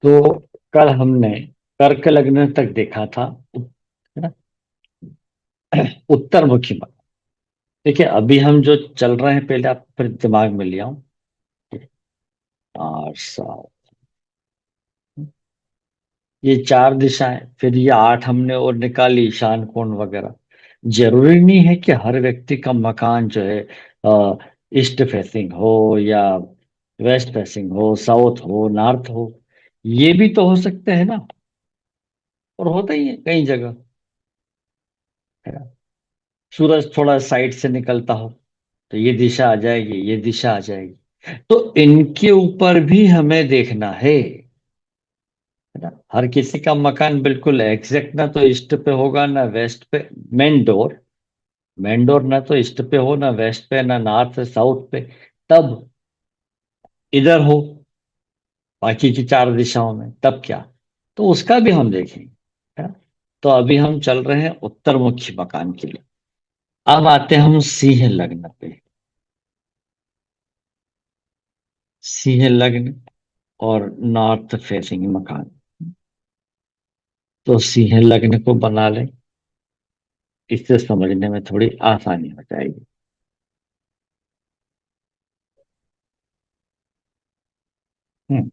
तो कल हमने कर्क लग्न तक देखा था, है ना। उत्तरमुखी बात। देखिए, अभी हम जो चल रहे हैं, पहले आप फिर दिमाग में ले आओ। और ये चार दिशाएं, फिर ये आठ हमने और निकाली, ईशान कोण वगैरह। जरूरी नहीं है कि हर व्यक्ति का मकान जो है ईस्ट फेसिंग हो, या वेस्ट फेसिंग हो, साउथ हो, नॉर्थ हो। ये भी तो हो सकते हैं ना। और होता ही है कई जगह, है ना। सूरज थोड़ा साइड से निकलता हो, तो ये दिशा आ जाएगी, ये दिशा आ जाएगी। तो इनके ऊपर भी हमें देखना है ना। हर किसी का मकान बिल्कुल एग्जैक्ट ना तो ईस्ट पे होगा ना वेस्ट पे। मेन डोर मेन डोर ना तो ईस्ट पे हो, ना वेस्ट पे, ना नॉर्थ साउथ पे। तब इधर हो, बाकी की चार दिशाओं में, तब क्या। तो उसका भी हम देखेंगे, है ना। तो अभी हम चल रहे हैं उत्तरमुखी मकान के लिए। अब आते हैं हम सिंह लग्न पे। सिंह लग्न और नॉर्थ फेसिंग मकान। तो सिंह लग्न को बना लें, इससे समझने में थोड़ी आसानी हो जाएगी। हम्म।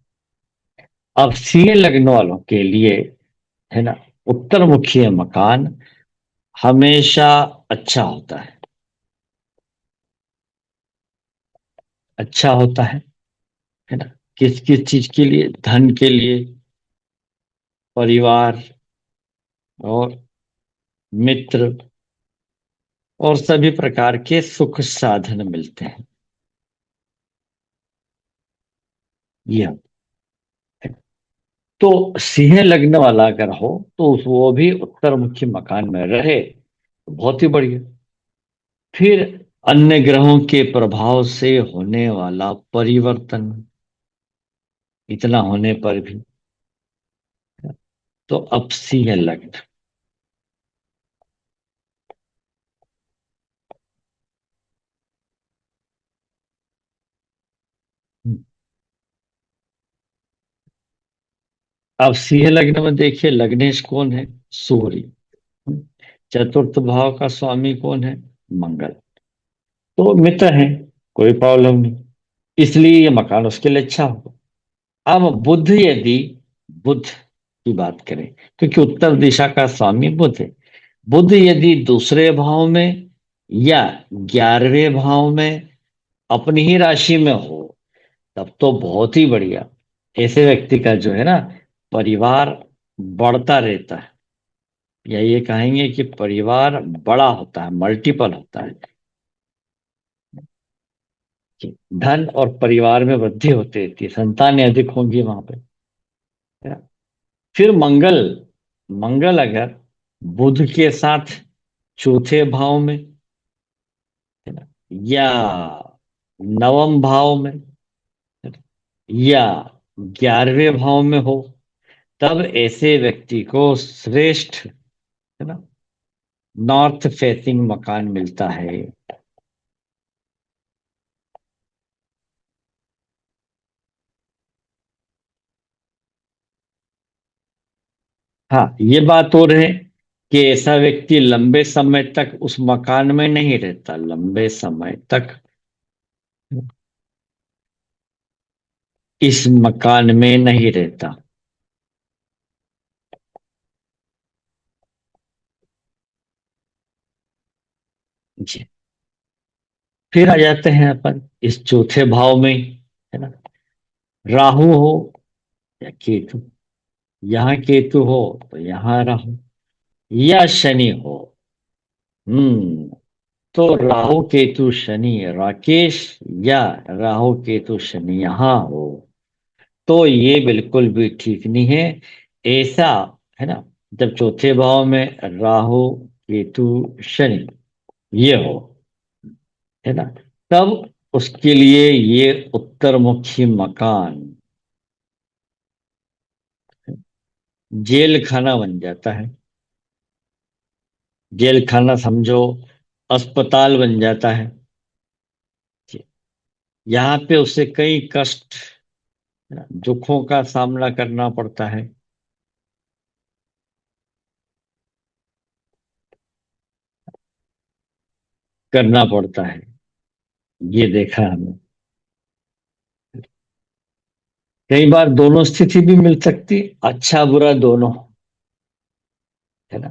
अब सिंह लग्न वालों के लिए, है ना, उत्तरमुखी मकान हमेशा अच्छा होता है। अच्छा होता है ना। किस किस चीज के लिए? धन के लिए, परिवार, और मित्र, और सभी प्रकार के सुख साधन मिलते हैं। ये तो सिंह लग्न वाला अगर हो, तो वो भी उत्तरमुखी मकान में रहे तो बहुत ही बढ़िया। फिर अन्य ग्रहों के प्रभाव से होने वाला परिवर्तन, इतना होने पर भी, तो अब सिंह लग्न। अब सिंह लग्न में देखिए, लग्नेश कौन है? सूर्य। चतुर्थ भाव का स्वामी कौन है? मंगल। तो मित्र है, कोई प्रॉब्लम नहीं, इसलिए ये मकान उसके लिए अच्छा होगा। अब बुध यदि, बुध की बात करें, क्योंकि उत्तर दिशा का स्वामी बुध है। बुध यदि दूसरे भाव में या 11वें भाव में अपनी ही राशि में हो, तब तो बहुत ही बढ़िया। ऐसे व्यक्ति का जो है ना, परिवार बढ़ता रहता है, या ये कहेंगे कि परिवार बड़ा होता है, मल्टीपल होता है। कि धन और परिवार में वृद्धि होती रहती है, संतानें अधिक होंगी वहां पे, है ना? फिर मंगल, मंगल अगर बुध के साथ चौथे भाव में, है ना, या नवम भाव में, है ना, या 11वें भाव में हो, तब ऐसे व्यक्ति को श्रेष्ठ, है ना, नॉर्थ फेसिंग मकान मिलता है। हाँ, ये बात और है कि ऐसा व्यक्ति लंबे समय तक उस मकान में नहीं रहता, लंबे समय तक इस मकान में नहीं रहता। जी। फिर आ जाते हैं अपन इस चौथे भाव में, है ना। राहु हो या केतु, यहाँ केतु हो तो यहाँ राहु, या शनि हो। हम्म। तो राहु केतु शनि राकेश, या राहु केतु शनि यहाँ हो, तो ये बिल्कुल भी ठीक नहीं है। ऐसा, है ना, जब चौथे भाव में राहु केतु शनि ये हो, है ना, तब उसके लिए ये उत्तरमुखी मकान जेल खाना बन जाता है। जेल खाना समझो, अस्पताल बन जाता है। यहाँ पे उसे कई कष्ट, है ना, दुखों का सामना करना पड़ता है। करना पड़ता है। ये देखा है हमने। कई बार दोनों स्थिति भी मिल सकती, अच्छा बुरा दोनों, है ना।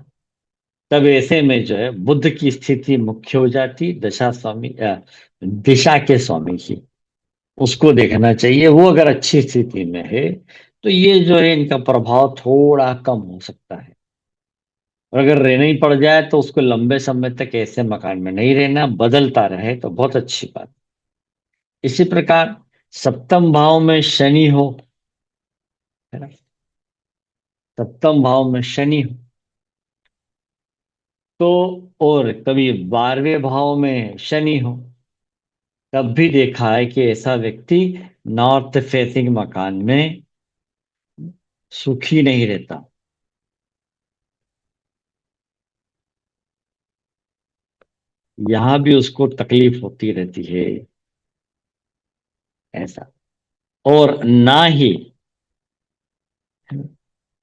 तब ऐसे में जो है बुद्ध की स्थिति मुख्य हो जाती, दशा स्वामी दिशा के स्वामी की। उसको देखना चाहिए, वो अगर अच्छी स्थिति में है तो ये जो है इनका प्रभाव थोड़ा कम हो सकता है। और अगर रहना ही पड़ जाए तो उसको लंबे समय तक ऐसे मकान में नहीं रहना, बदलता रहे तो बहुत अच्छी बात। इसी प्रकार सप्तम भाव में शनि हो, है ना, सप्तम भाव में शनि हो तो, और कभी 12वें भाव में शनि हो, तब भी देखा है कि ऐसा व्यक्ति नॉर्थ फेसिंग मकान में सुखी नहीं रहता। यहां भी उसको तकलीफ होती रहती है, ऐसा। और ना ही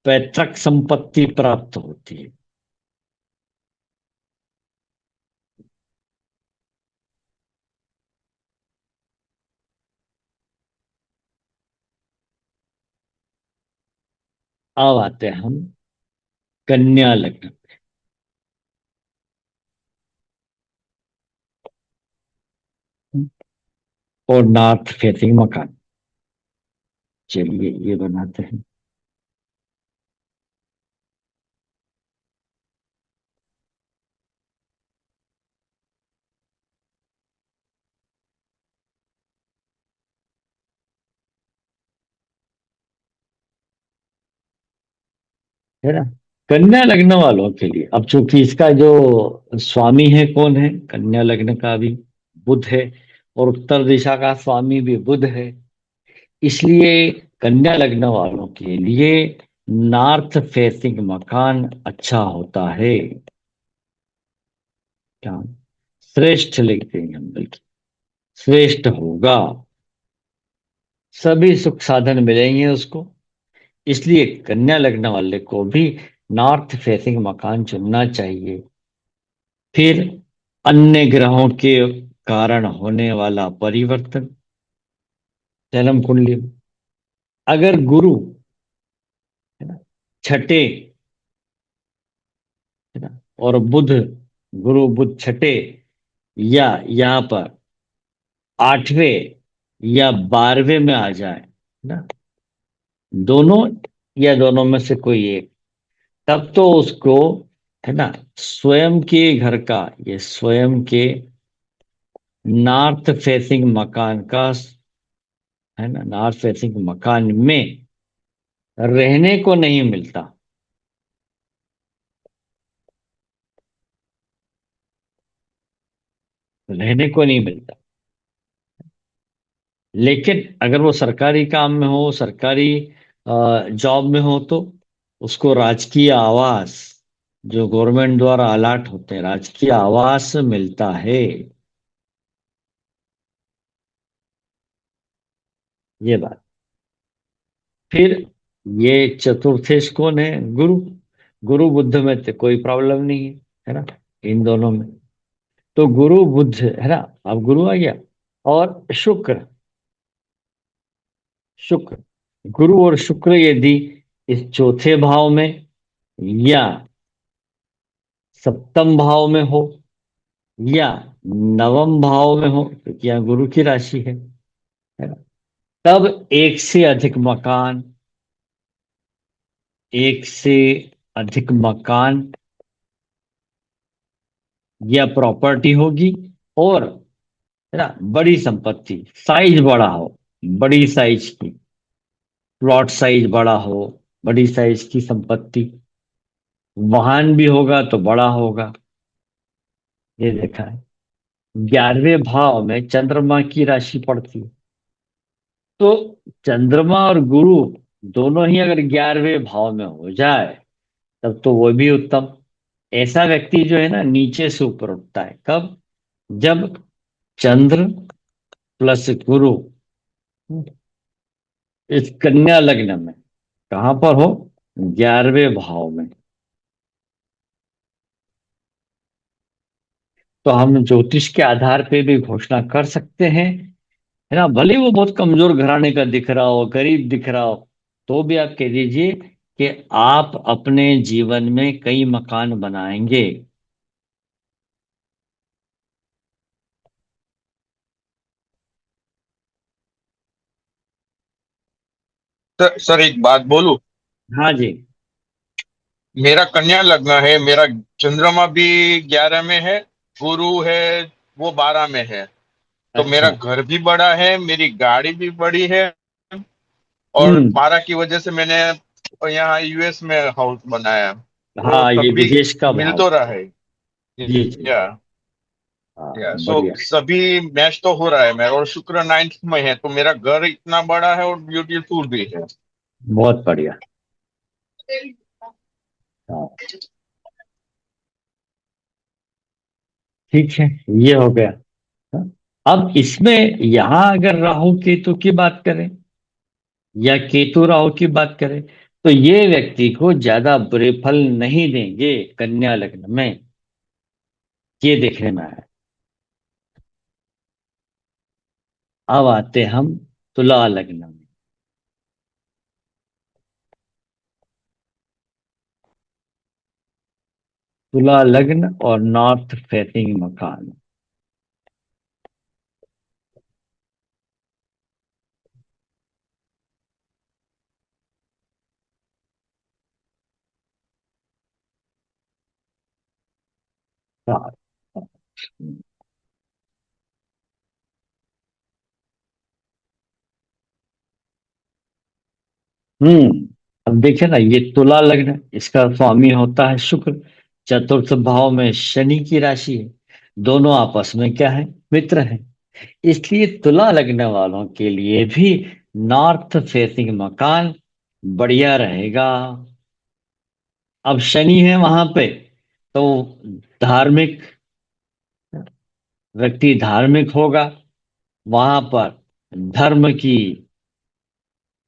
पैतृक संपत्ति प्राप्त होती है। अब आते हैं हम कन्या लग्न और नॉर्थ फेसिंग मकान। चलिए ये बनाते हैं। है ना। कन्या लग्न वालों के लिए, अब चूंकि इसका जो स्वामी है कौन है, कन्या लग्न का भी बुध है, और उत्तर दिशा का स्वामी भी बुध है। इसलिए कन्या लग्न वालों के लिए नॉर्थ फेसिंग मकान अच्छा होता है। क्या, श्रेष्ठ लिखते हैं हम, बल्कि श्रेष्ठ होगा। सभी सुख साधन मिलेंगे उसको। इसलिए कन्या लग्न वाले को भी नॉर्थ फेसिंग मकान चुनना चाहिए। फिर अन्य ग्रहों के कारण होने वाला परिवर्तन जन्म कुंडली में, अगर गुरु, है ना, छठे, है ना, और बुध, गुरु बुध छठे या यहाँ पर 8वें या 12वें में आ जाए, है ना, दोनों या दोनों में से कोई एक, तब तो उसको, है ना, स्वयं के घर का, ये स्वयं के नॉर्थ फेसिंग मकान का, है ना, नॉर्थ फेसिंग मकान में रहने को नहीं मिलता। रहने को नहीं मिलता। लेकिन अगर वो सरकारी काम में हो, सरकारी जॉब में हो, तो उसको राजकीय आवास, जो गवर्नमेंट द्वारा अलाट होते हैं, राजकीय आवास मिलता है। ये बात। फिर ये चतुर्थेश कौन है, गुरु। गुरु बुद्ध में तो कोई प्रॉब्लम नहीं है ना, इन दोनों में। तो गुरु बुद्ध, है ना, अब गुरु आ गया। और शुक्र, शुक्र, गुरु और शुक्र यदि इस चौथे भाव में या सप्तम भाव में हो या नवम भाव में हो, क्योंकि यहाँ गुरु की राशि है ना, तब एक से अधिक मकान, एक से अधिक मकान या प्रॉपर्टी होगी। और, है ना, बड़ी संपत्ति, साइज बड़ा हो, बड़ी साइज की, प्लॉट साइज बड़ा हो, बड़ी साइज की संपत्ति, वाहन भी होगा तो बड़ा होगा। ये देखा है। 11वें भाव में चंद्रमा की राशि पड़ती है, तो चंद्रमा और गुरु दोनों ही अगर 11वें भाव में हो जाए, तब तो वो भी उत्तम। ऐसा व्यक्ति जो है ना नीचे से ऊपर उठता है, कब, जब चंद्र प्लस गुरु इस कन्या लग्न में कहां पर हो? 11वें भाव में। तो हम ज्योतिष के आधार पे भी घोषणा कर सकते हैं, है ना, भले वो बहुत कमजोर घराने का दिख रहा हो, गरीब दिख रहा हो, तो भी आप कह दीजिए कि आप अपने जीवन में कई मकान बनाएंगे। सर एक बात बोलूं। हाँ जी। मेरा कन्या लग्न है, मेरा चंद्रमा भी 11 में है, गुरु है वो 12 में है। तो मेरा अच्छा। घर भी बड़ा है, मेरी गाड़ी भी बड़ी है। और हम्म। 12 की वजह से मैंने यहाँ यूएस में हाउस बनाया, तो हाँ, ये तब भी विदेश का मिल भाव। तो रहा है। जी जी। या हाँ, या सो बढ़िया। सभी मैच तो हो रहा है मेरा, और शुक्र 9th में है, तो मेरा घर इतना बड़ा है और ब्यूटीफुल भी है। बहुत बढ़िया। हाँ, ठीक है, ये हो गया। हाँ? अब इसमें यहां अगर राहु केतु की बात करें या केतु राहु की बात करें, तो ये व्यक्ति को ज्यादा बुरे फल नहीं देंगे कन्या लग्न में, ये देखने में आया। अब आते हम तुला लग्न में। तुला लग्न और नॉर्थ फेसिंग मकान। हाँ। अब देखिए ना, ये तुला लग्न, इसका स्वामी होता है शुक्र, चतुर्थ भाव में शनि की राशि है, दोनों आपस में क्या है? मित्र हैं। इसलिए तुला लगने वालों के लिए भी नॉर्थ फेसिंग मकान बढ़िया रहेगा। अब शनि है वहां पे, तो धार्मिक व्यक्ति धार्मिक होगा, वहां पर धर्म की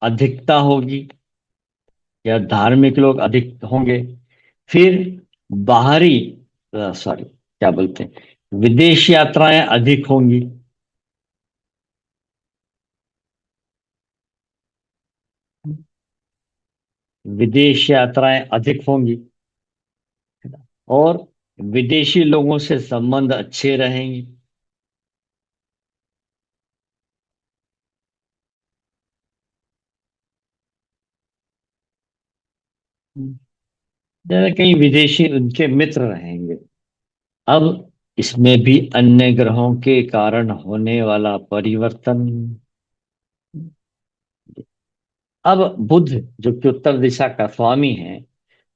अधिकता होगी, या धार्मिक लोग अधिक होंगे। फिर बाहरी, सॉरी, क्या बोलते हैं, विदेश यात्राएं अधिक होंगी। विदेश यात्राएं अधिक होंगी, और विदेशी लोगों से संबंध अच्छे रहेंगे। जैसे कई विदेशी उनके मित्र रहेंगे। अब इसमें भी अन्य ग्रहों के कारण होने वाला परिवर्तन। अब बुध, जो कि उत्तर दिशा का स्वामी है,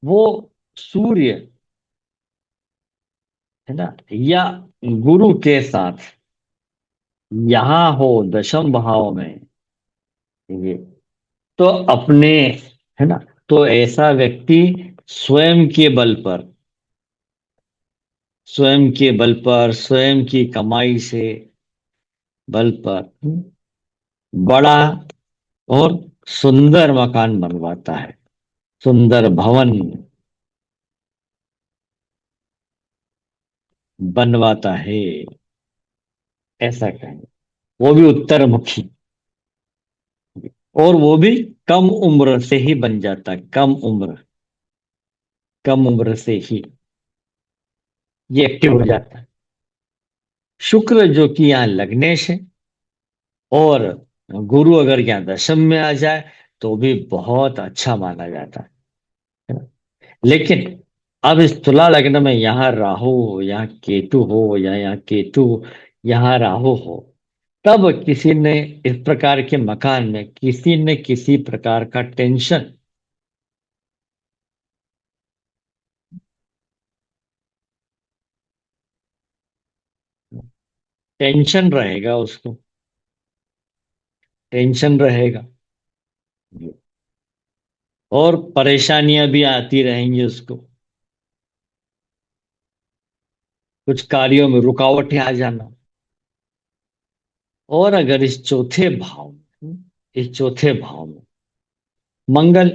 वो सूर्य, है ना, या गुरु के साथ यहाँ हो दशम भाव में, ये तो अपने, है ना, तो ऐसा व्यक्ति स्वयं के बल पर, स्वयं के बल पर, स्वयं की कमाई से बल पर बड़ा और सुंदर मकान बनवाता है, सुंदर भवन बनवाता है, ऐसा कहें। वो भी उत्तर मुखी, और वो भी कम उम्र से ही बन जाता है, कम उम्र से ही ये एक्टिव हो जाता है। शुक्र जो कि यहाँ लग्नेश है, और गुरु अगर यहाँ दशम में आ जाए, तो भी बहुत अच्छा माना जाता है ना? लेकिन अब इस तुला लग्न में यहाँ राहु हो, यहाँ केतु हो, या यहाँ केतु यहाँ राहु हो, तब किसी ने इस प्रकार के मकान में किसी न किसी प्रकार का टेंशन रहेगा उसको, टेंशन रहेगा, और परेशानियां भी आती रहेंगी उसको, कुछ कार्यों में रुकावटें आ जाना। और अगर इस चौथे भाव में इस चौथे भाव में मंगल,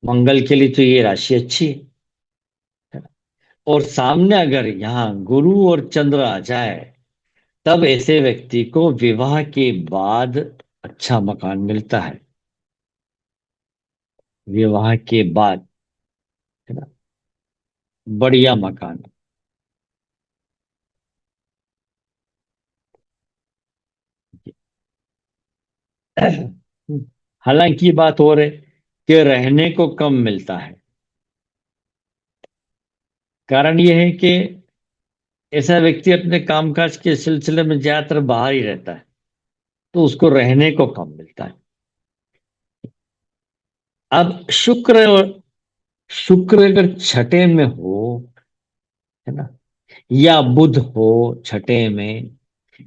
मंगल के लिए तो ये राशि अच्छी है। और सामने अगर यहाँ गुरु और चंद्र आ जाए, तब ऐसे व्यक्ति को विवाह के बाद अच्छा मकान मिलता है। विवाह के बाद, है ना, बढ़िया मकान। हालांकि ये बात और है कि रहने को कम मिलता है। कारण यह है कि ऐसा व्यक्ति अपने कामकाज के सिलसिले में ज्यादातर बाहर ही रहता है, तो उसको रहने को कम मिलता है। अब शुक्र अगर छठे में हो, है ना, या बुध हो छठे में,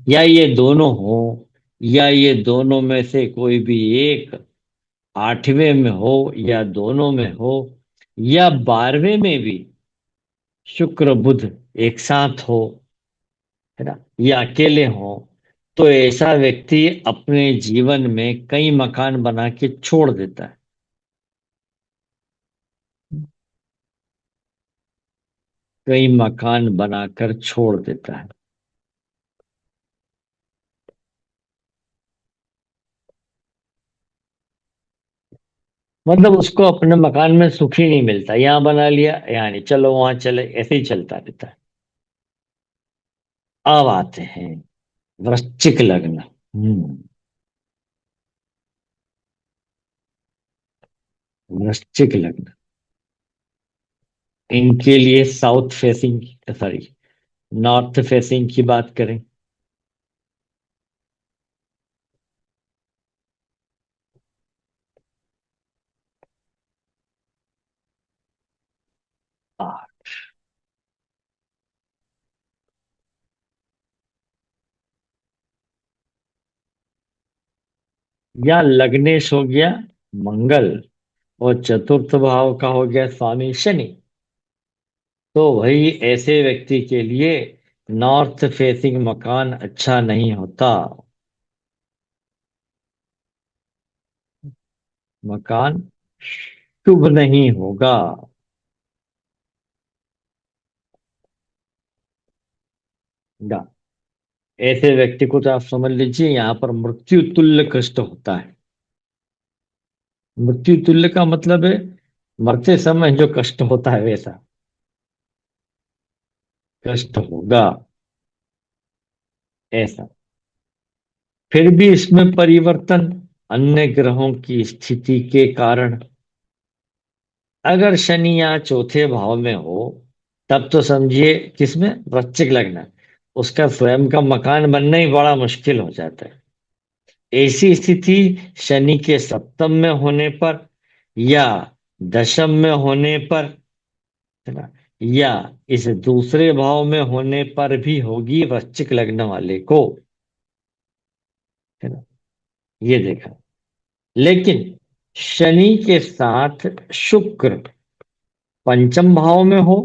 या ये दोनों हो, या ये दोनों में से कोई भी एक आठवें में हो, या दोनों में हो, या 12वें में भी शुक्र बुध एक साथ हो, है ना, या अकेले हो, तो ऐसा व्यक्ति अपने जीवन में कई मकान बना के छोड़ देता है। कई मकान बनाकर छोड़ देता है। मतलब उसको अपने मकान में सुख ही नहीं मिलता, यहाँ बना लिया, यहाँ नहीं, चलो वहां चले, ऐसे ही चलता रहता है। अब आते हैं वृश्चिक लग्न। वृश्चिक लग्न, इनके लिए south facing, sorry, north facing की बात करें। आ, या लग्नेश हो गया मंगल, और चतुर्थ भाव का हो गया स्वामी शनि। तो भाई ऐसे व्यक्ति के लिए नॉर्थ फेसिंग मकान अच्छा नहीं होता। मकान शुभ नहीं होगा। ना, ऐसे व्यक्ति को तो आप समझ लीजिए यहाँ पर मृत्यु तुल्य कष्ट होता है। मृत्यु तुल्य का मतलब है मरते समय जो कष्ट होता है वैसा कष्ट होगा, ऐसा। फिर भी इसमें परिवर्तन अन्य ग्रहों की स्थिति के कारण। अगर शनि यहाँ चौथे भाव में हो, तब तो समझिए किसमें, वृश्चिक लग्न, उसका स्वयं का मकान बनना ही बड़ा मुश्किल हो जाता है। ऐसी स्थिति शनि के सप्तम में होने पर, या दशम में होने पर, है ना, या इस दूसरे भाव में होने पर भी होगी वृश्चिक लग्न वाले को, है ना, ये देखा। लेकिन शनि के साथ शुक्र पंचम भाव में हो,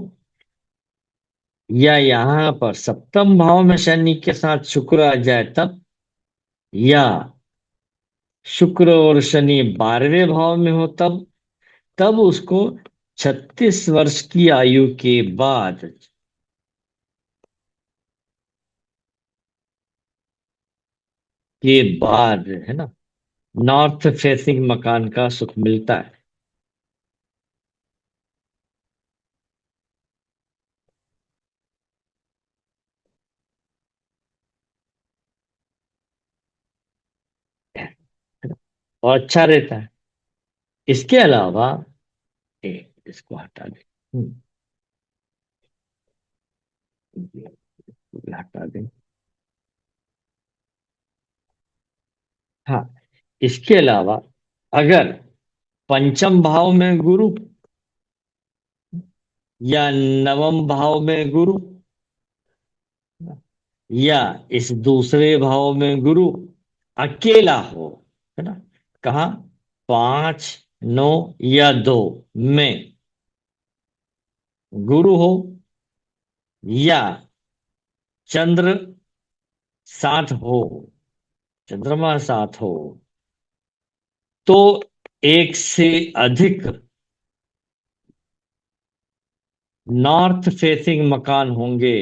या यहां पर सप्तम भाव में शनि के साथ शुक्र आ जाए तब, या शुक्र और शनि 12वें भाव में हो तब, तब उसको 36 वर्ष की आयु के बाद, है ना, नॉर्थ फेसिंग मकान का सुख मिलता है। और अच्छा रहता है। इसके अलावा इसको हटा दें। इसको भी हटा दें। हाँ, इसके अलावा अगर पंचम भाव में गुरु, या नवम भाव में गुरु, या इस दूसरे भाव में गुरु अकेला हो, है ना, कहा, 5, 9 या 2 में गुरु हो, या चंद्र साथ हो, चंद्रमा साथ हो, तो एक से अधिक नॉर्थ फेसिंग मकान होंगे।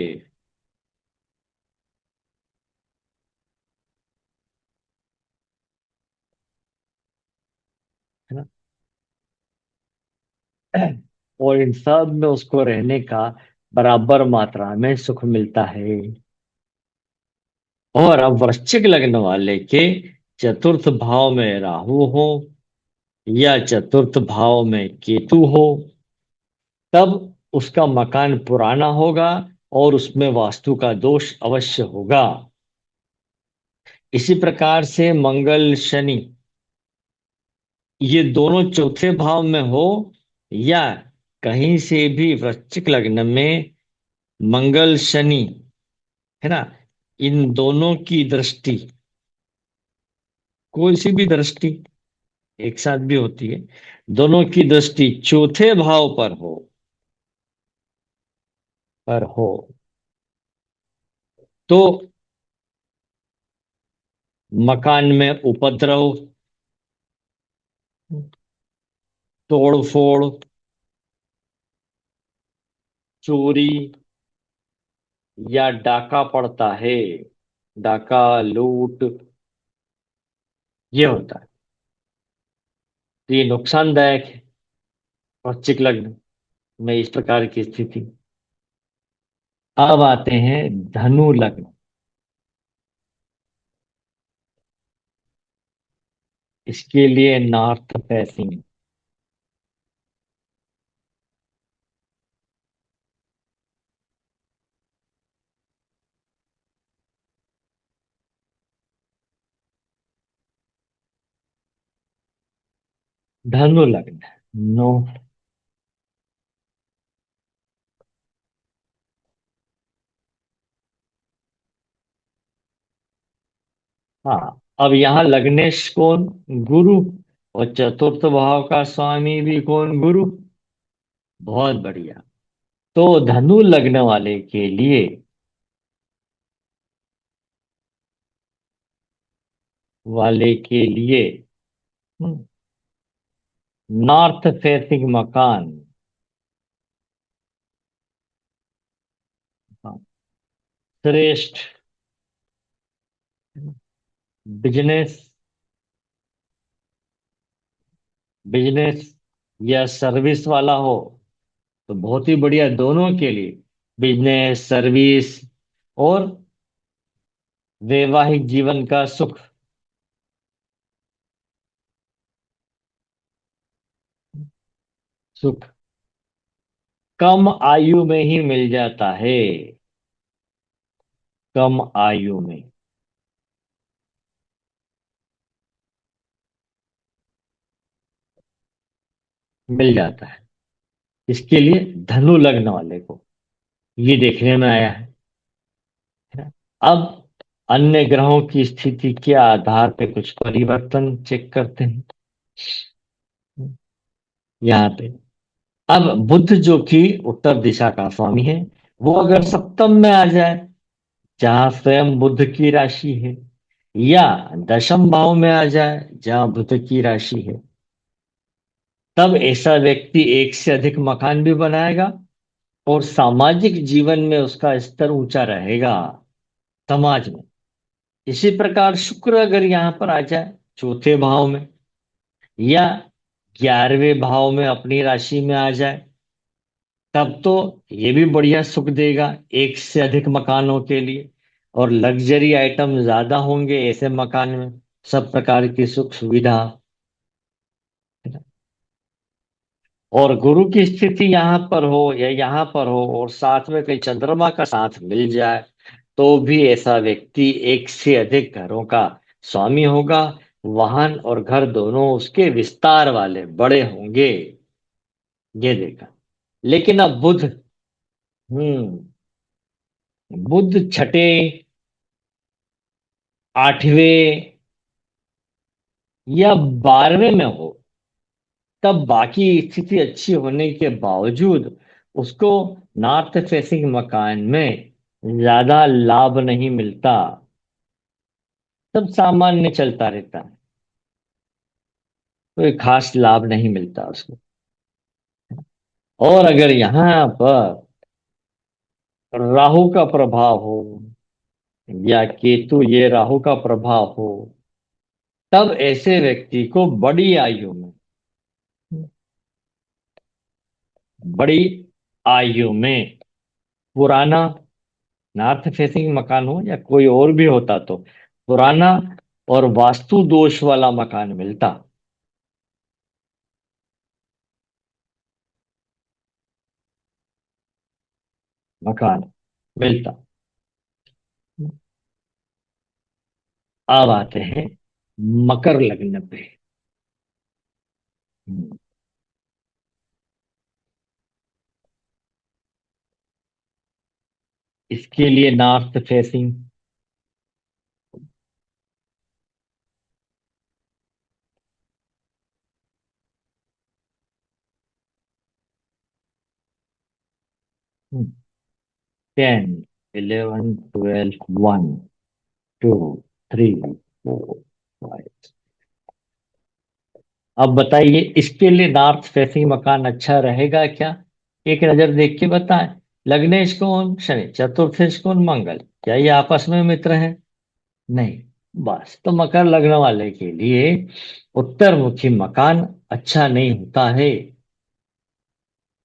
है ना। और इन सब में उसको रहने का बराबर मात्रा में सुख मिलता है। और अब वृश्चिक लग्न वाले के चतुर्थ भाव में राहु हो या चतुर्थ भाव में केतु हो, तब उसका मकान पुराना होगा और उसमें वास्तु का दोष अवश्य होगा। इसी प्रकार से मंगल शनि ये दोनों चौथे भाव में हो या कहीं से भी वृश्चिक लग्न में मंगल शनि, है ना, इन दोनों की दृष्टि, कोई सी भी दृष्टि एक साथ भी होती है, दोनों की दृष्टि चौथे भाव पर हो तो मकान में उपद्रव, तोड़ फोड़, चोरी या डाका पड़ता है। डाका, लूट, ये होता है। तो ये नुकसानदायक है वृश्चिक लग्न में इस प्रकार की स्थिति। अब आते हैं धनु लग्न। इसके लिए नॉर्थ फेसिंग। धनु लग्न, नो। हाँ, अब यहाँ लग्नेश कौन? गुरु। और चतुर्थ भाव का स्वामी भी कौन? गुरु। बहुत बढ़िया। तो धनु लग्न वाले के लिए नॉर्थ फेसिंग मकान, हाँ, श्रेष्ठ। बिजनेस बिजनेस या सर्विस वाला हो तो बहुत ही बढ़िया, दोनों के लिए। बिजनेस, सर्विस और वैवाहिक जीवन का सुख, सुख कम आयु में ही मिल जाता है। कम आयु में मिल जाता है। इसके लिए धनु लग्न वाले को ये देखने में आया है। अब अन्य ग्रहों की स्थिति के आधार पे कुछ परिवर्तन चेक करते हैं यहाँ पे। अब बुध जो कि उत्तर दिशा का स्वामी है, वो अगर सप्तम में आ जाए जहां स्वयं बुध की राशि है, या दशम भाव में आ जाए जहां बुध की राशि है, तब ऐसा व्यक्ति एक से अधिक मकान भी बनाएगा और सामाजिक जीवन में उसका स्तर ऊंचा रहेगा समाज में। इसी प्रकार शुक्र अगर यहाँ पर आ जाए चौथे भाव में या 11वें भाव में अपनी राशि में आ जाए, तब तो ये भी बढ़िया सुख देगा एक से अधिक मकानों के लिए। और लग्जरी आइटम ज्यादा होंगे ऐसे मकान में, सब प्रकार की सुख सुविधा। और गुरु की स्थिति यहाँ पर हो या यहाँ पर हो और साथ में कहीं चंद्रमा का साथ मिल जाए, तो भी ऐसा व्यक्ति एक से अधिक घरों का स्वामी होगा। वाहन और घर दोनों उसके विस्तार वाले बड़े होंगे, ये देखा। लेकिन अब बुध छठे, आठवें या 12वें में हो, तब बाकी स्थिति अच्छी होने के बावजूद उसको नॉर्थ फेसिंग मकान में ज्यादा लाभ नहीं मिलता। सब सामान्य चलता रहता है। कोई खास लाभ नहीं मिलता उसको। और अगर यहाँ पर राहु का प्रभाव हो या केतु, ये राहु का प्रभाव हो, तब ऐसे व्यक्ति को बड़ी आयु में, बड़ी आयु में पुराना नॉर्थ फेसिंग मकान हो या कोई और भी होता तो पुराना और वास्तु दोष वाला मकान मिलता, मकान मिलता। अब आते हैं मकर लग्न पे। इसके लिए नॉर्थ फेसिंग, 10, 11, 12, 1, 2, 3, 4, 5। अब बताइए इसके लिए नॉर्थ फेसिंग मकान अच्छा रहेगा क्या? एक नजर देख के बताएं। लग्नेश कौन? शनि। चतुर्थेश कौन? मंगल। क्या ये आपस में मित्र हैं? नहीं। बस तो मकर लग्न वाले के लिए उत्तर मुखी मकान अच्छा नहीं होता है।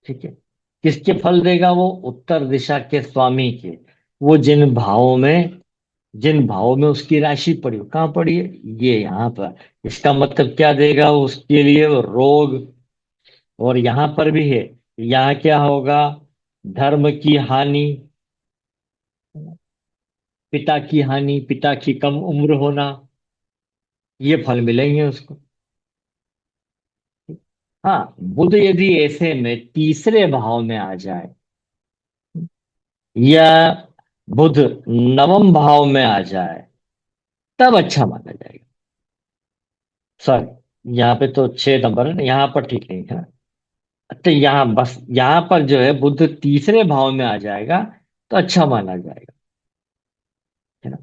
ठीक है। किसके फल देगा वो? उत्तर दिशा के स्वामी के। वो जिन भावों में उसकी राशि पड़ी हो, कहाँ पड़ी है? ये यहाँ पर। इसका मतलब क्या देगा उसके लिए? वो रोग। और यहाँ पर भी है। यहाँ क्या होगा? धर्म की हानि, पिता की हानि, पिता की कम उम्र होना, ये फल मिलेंगे उसको। हाँ, बुध यदि ऐसे में तीसरे भाव में आ जाए, या बुध नवम भाव में आ जाए, तब अच्छा माना जाएगा। सॉरी, यहाँ पे तो 6 नंबर है ना, यहाँ पर ठीक नहीं है ना। तो यहाँ बस, यहाँ पर जो है बुध तीसरे भाव में आ जाएगा तो अच्छा माना जाएगा, है ना।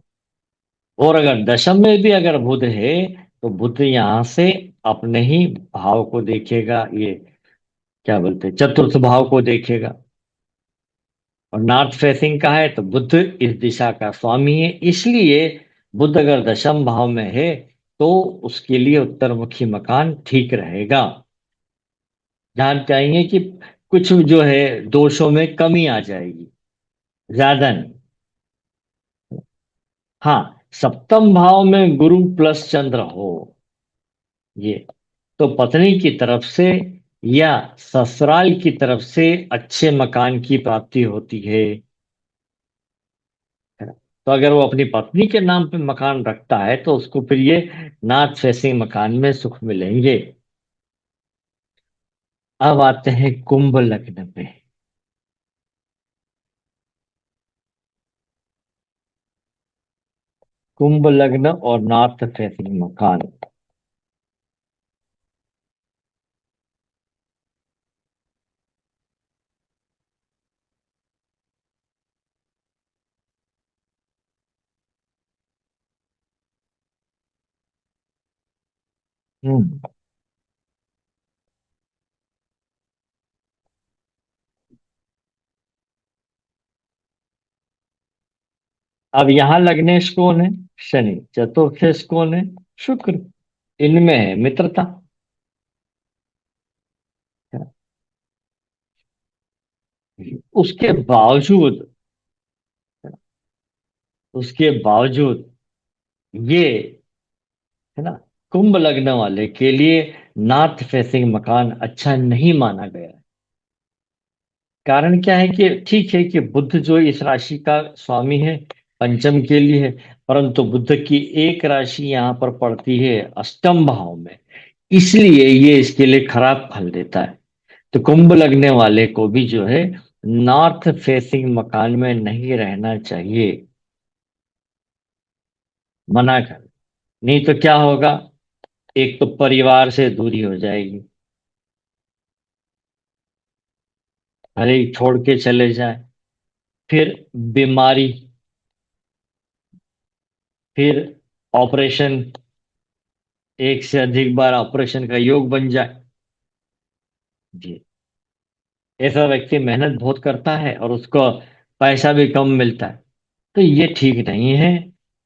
और अगर दशम में भी अगर बुध है, तो बुध यहाँ से अपने ही भाव को देखेगा, ये क्या बोलते हैं, चतुर्थ भाव को देखेगा। और नॉर्थ फेसिंग का है तो बुध इस दिशा का स्वामी है, इसलिए बुध अगर दशम भाव में है तो उसके लिए उत्तरमुखी मकान ठीक रहेगा। ध्यान चाहिए कि कुछ जो है दोषों में कमी आ जाएगी, ज्यादा नहीं। हाँ, सप्तम भाव में गुरु प्लस चंद्र हो, ये तो पत्नी की तरफ से या ससुराल की तरफ से अच्छे मकान की प्राप्ति होती है ना? तो अगर वो अपनी पत्नी के नाम पे मकान रखता है तो उसको फिर ये नॉर्थ फेसिंग मकान में सुख मिलेंगे। अब आते हैं कुंभ लग्न पे। कुंभ लग्न और नॉर्थ फेसिंग मकान। हम्म। अब यहाँ लग्नेश कौन है? शनि। चतुर्थेश कौन है? शुक्र। इनमें है मित्रता। उसके बावजूद, उसके बावजूद ये, है ना, कुंभ लग्न वाले के लिए नॉर्थ फेसिंग मकान अच्छा नहीं माना गया है। कारण क्या है कि ठीक है कि बुध जो इस राशि का स्वामी है, पंचम के लिए है, परंतु बुध की एक राशि यहाँ पर पड़ती है अष्टम भाव में, इसलिए ये इसके लिए खराब फल देता है। तो कुंभ लगने वाले को भी जो है नॉर्थ फेसिंग मकान में नहीं रहना चाहिए, मना कर। नहीं तो क्या होगा? एक तो परिवार से दूरी हो जाएगी, भले ही छोड़ के चले जाए, फिर बीमारी, फिर ऑपरेशन, एक से अधिक बार ऑपरेशन का योग बन जाए। जी। ऐसा व्यक्ति मेहनत बहुत करता है और उसको पैसा भी कम मिलता है, तो ये ठीक नहीं है।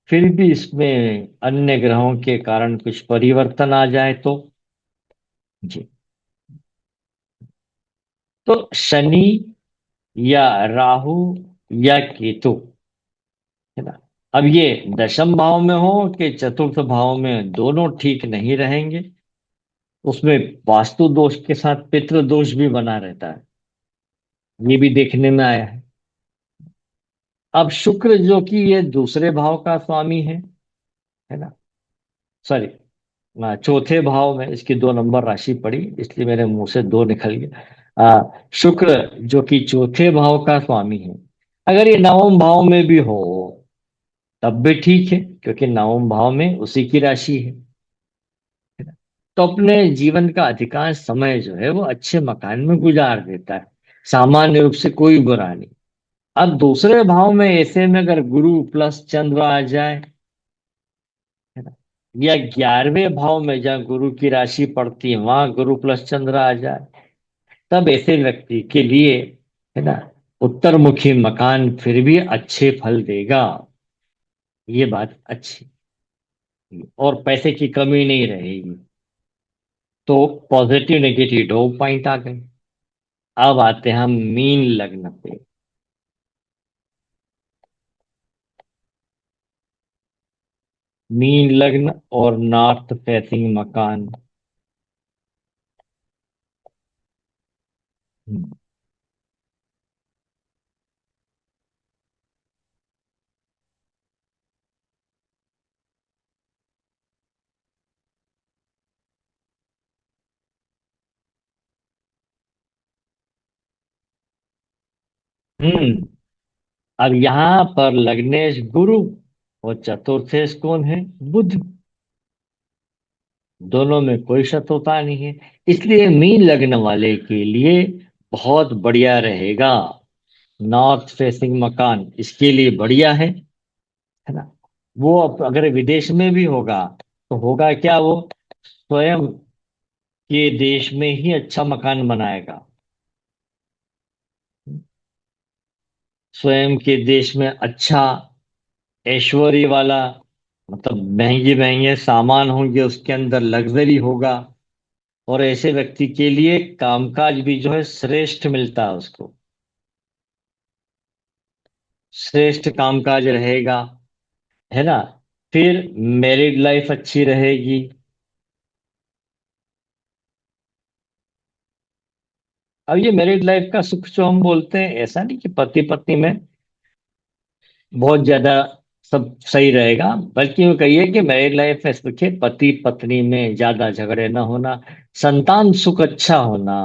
फिर भी इसमें अन्य ग्रहों के कारण कुछ परिवर्तन आ जाए तो। जी। तो शनि या राहु या केतु, है ना, अब ये दशम भाव में हो कि चतुर्थ भाव में, दोनों ठीक नहीं रहेंगे। उसमें वास्तु दोष के साथ पितृ दोष भी बना रहता है, ये भी देखने में आया है। अब शुक्र जो कि ये दूसरे भाव का स्वामी है ना, सॉरी, चौथे भाव में इसकी 2 नंबर राशि पड़ी, इसलिए मेरे मुंह से दो निकल गया। शुक्र जो कि चौथे भाव का स्वामी है, अगर ये नवम भाव में भी हो तब भी ठीक है, क्योंकि नवम भाव में उसी की राशि है ना। तो अपने जीवन का अधिकांश समय जो है वो अच्छे मकान में गुजार देता है, सामान्य रूप से कोई बुरा नहीं। अब दूसरे भाव में ऐसे में अगर गुरु प्लस चंद्र आ जाए, है ना, या 11वें भाव में जहाँ गुरु की राशि पड़ती है वहां गुरु प्लस चंद्र आ जाए, तब ऐसे व्यक्ति के लिए, है ना, उत्तरमुखी मकान फिर भी अच्छे फल देगा। ये बात अच्छी, और पैसे की कमी नहीं रहेगी। तो पॉजिटिव नेगेटिव 2 पॉइंट आ गए। अब आते हैं हम मीन लग्न पे। मीन लग्न और नॉर्थ फेसिंग मकान। हम्म। हम्म। अब यहाँ पर लग्नेश गुरु और चतुर्थेश कौन है? बुध। दोनों में कोई शत्रुता नहीं है, इसलिए मीन लग्न वाले के लिए बहुत बढ़िया रहेगा। नॉर्थ फेसिंग मकान इसके लिए बढ़िया है ना। वो अगर विदेश में भी होगा तो होगा क्या, वो स्वयं के देश में ही अच्छा मकान बनाएगा। स्वयं के देश में अच्छा ऐश्वर्य वाला, मतलब महंगे महंगे सामान होंगे, उसके अंदर लग्जरी होगा। और ऐसे व्यक्ति के लिए कामकाज भी जो है श्रेष्ठ मिलता है उसको, श्रेष्ठ कामकाज रहेगा, है ना। फिर मैरिड लाइफ अच्छी रहेगी। अब ये मैरिड लाइफ का सुख जो हम बोलते हैं, ऐसा नहीं कि पति पत्नी में बहुत ज्यादा सब सही रहेगा, बल्कि वो कहिए कि मैरिड लाइफ में सुख है, पति पत्नी में ज्यादा झगड़े ना होना, संतान सुख अच्छा होना,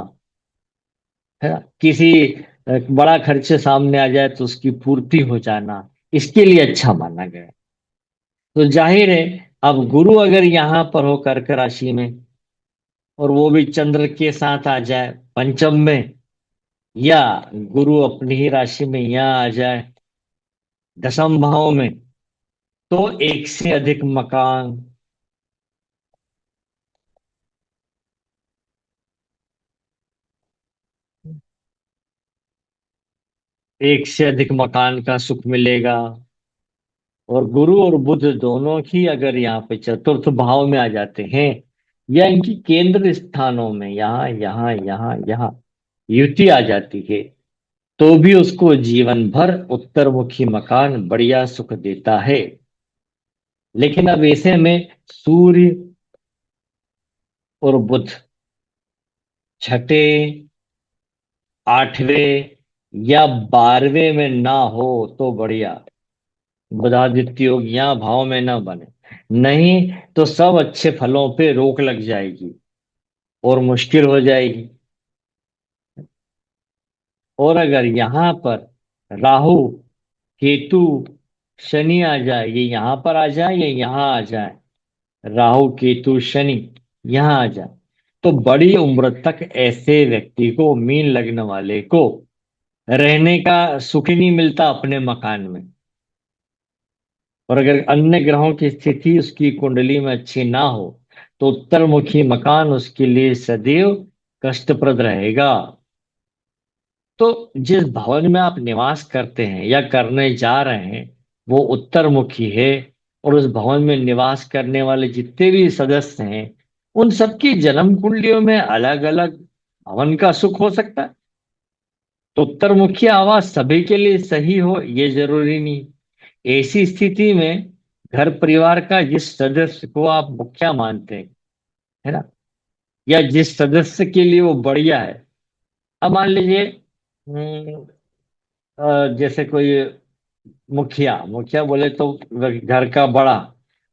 है ना, किसी बड़ा खर्चे सामने आ जाए तो उसकी पूर्ति हो जाना, इसके लिए अच्छा माना गया है। तो जाहिर है, अब गुरु अगर यहाँ पर हो कर्क राशि में, और वो भी चंद्र के साथ आ जाए पंचम में, या गुरु अपनी ही राशि में यहाँ आ जाए दसम भाव में, तो एक से अधिक मकान, एक से अधिक मकान का सुख मिलेगा। और गुरु और बुध दोनों ही अगर यहाँ पे चतुर्थ भाव में आ जाते हैं, या इनकी केंद्र स्थानों में यहाँ यहाँ यहाँ यहाँ युति आ जाती है, तो भी उसको जीवन भर उत्तरमुखी मकान बढ़िया सुख देता है। लेकिन अब ऐसे में सूर्य और बुध छठे, आठवें या 12वें में ना हो तो बढ़िया। बुधादित्य योग यहाँ भाव में ना बने, नहीं तो सब अच्छे फलों पे रोक लग जाएगी और मुश्किल हो जाएगी। और अगर यहाँ पर राहु केतु शनि आ जाए, ये यहाँ पर आ जाए या यहाँ आ जाए, राहु केतु शनि यहाँ आ जाए, तो बड़ी उम्र तक ऐसे व्यक्ति को, मीन लग्न वाले को, रहने का सुख ही नहीं मिलता अपने मकान में। और अगर अन्य ग्रहों की स्थिति उसकी कुंडली में अच्छी ना हो, तो उत्तरमुखी मकान उसके लिए सदैव कष्टप्रद रहेगा। तो जिस भवन में आप निवास करते हैं या करने जा रहे हैं वो उत्तरमुखी है, और उस भवन में निवास करने वाले जितने भी सदस्य हैं उन सबकी जन्म कुंडलियों में अलग अलग भवन का सुख हो सकता है। तो उत्तरमुखी आवास सभी के लिए सही हो ये जरूरी नहीं। ऐसी स्थिति में घर परिवार का जिस सदस्य को आप मुखिया मानते हैं, है ना, या जिस सदस्य के लिए वो बढ़िया है। अब मान लीजिए जैसे कोई मुखिया मुखिया बोले तो घर का बड़ा।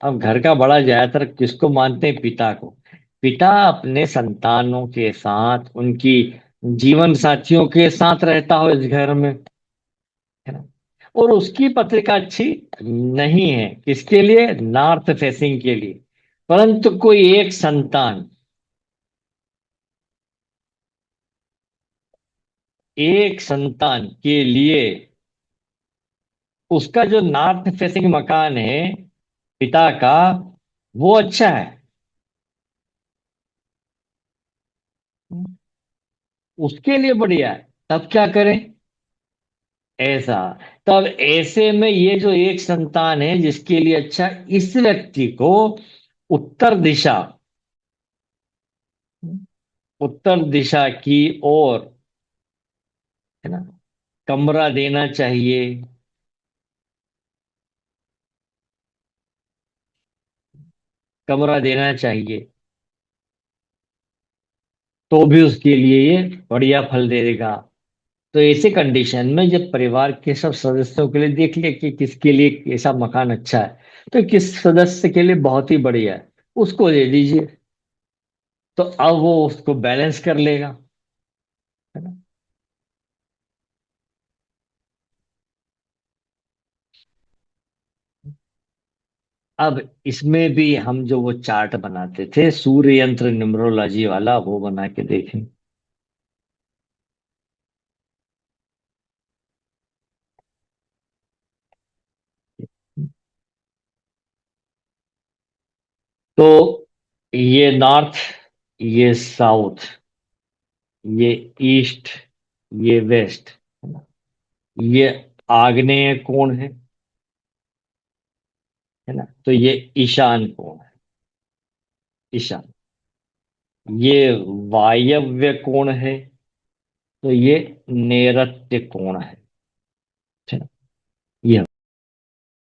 अब घर का बड़ा ज्यादातर किसको मानते हैं? पिता को। पिता अपने संतानों के साथ, उनकी जीवन साथियों के साथ रहता हो इस घर में, है ना, और उसकी पत्रिका अच्छी नहीं है किसके लिए? नॉर्थ फेसिंग के लिए। परंतु कोई एक संतान, एक संतान के लिए उसका जो नॉर्थ फेसिंग मकान है पिता का, वो अच्छा है, उसके लिए बढ़िया है। तब क्या करें? ऐसा, तब ऐसे में ये जो एक संतान है जिसके लिए अच्छा, इस व्यक्ति को उत्तर दिशा, उत्तर दिशा की ओर, है ना, कमरा देना चाहिए। कमरा देना चाहिए तो भी उसके लिए ये बढ़िया फल दे देगा। तो ऐसे कंडीशन में जब परिवार के सब सदस्यों के लिए देख लिया कि किसके लिए ऐसा मकान अच्छा है, तो किस सदस्य के लिए बहुत ही बढ़िया है, उसको दे दीजिए। तो अब वो उसको बैलेंस कर लेगा, है ना। अब इसमें भी हम जो वो चार्ट बनाते थे सूर्य यंत्र न्यूमरोलॉजी वाला, वो बना के देखें। तो ये नॉर्थ, ये साउथ, ये ईस्ट, ये वेस्ट, है ना, ये आग्नेय कोण है ना, तो ये ईशान कोण है। ईशान, ये वायव्य कोण है, तो ये नैऋत्य कोण है।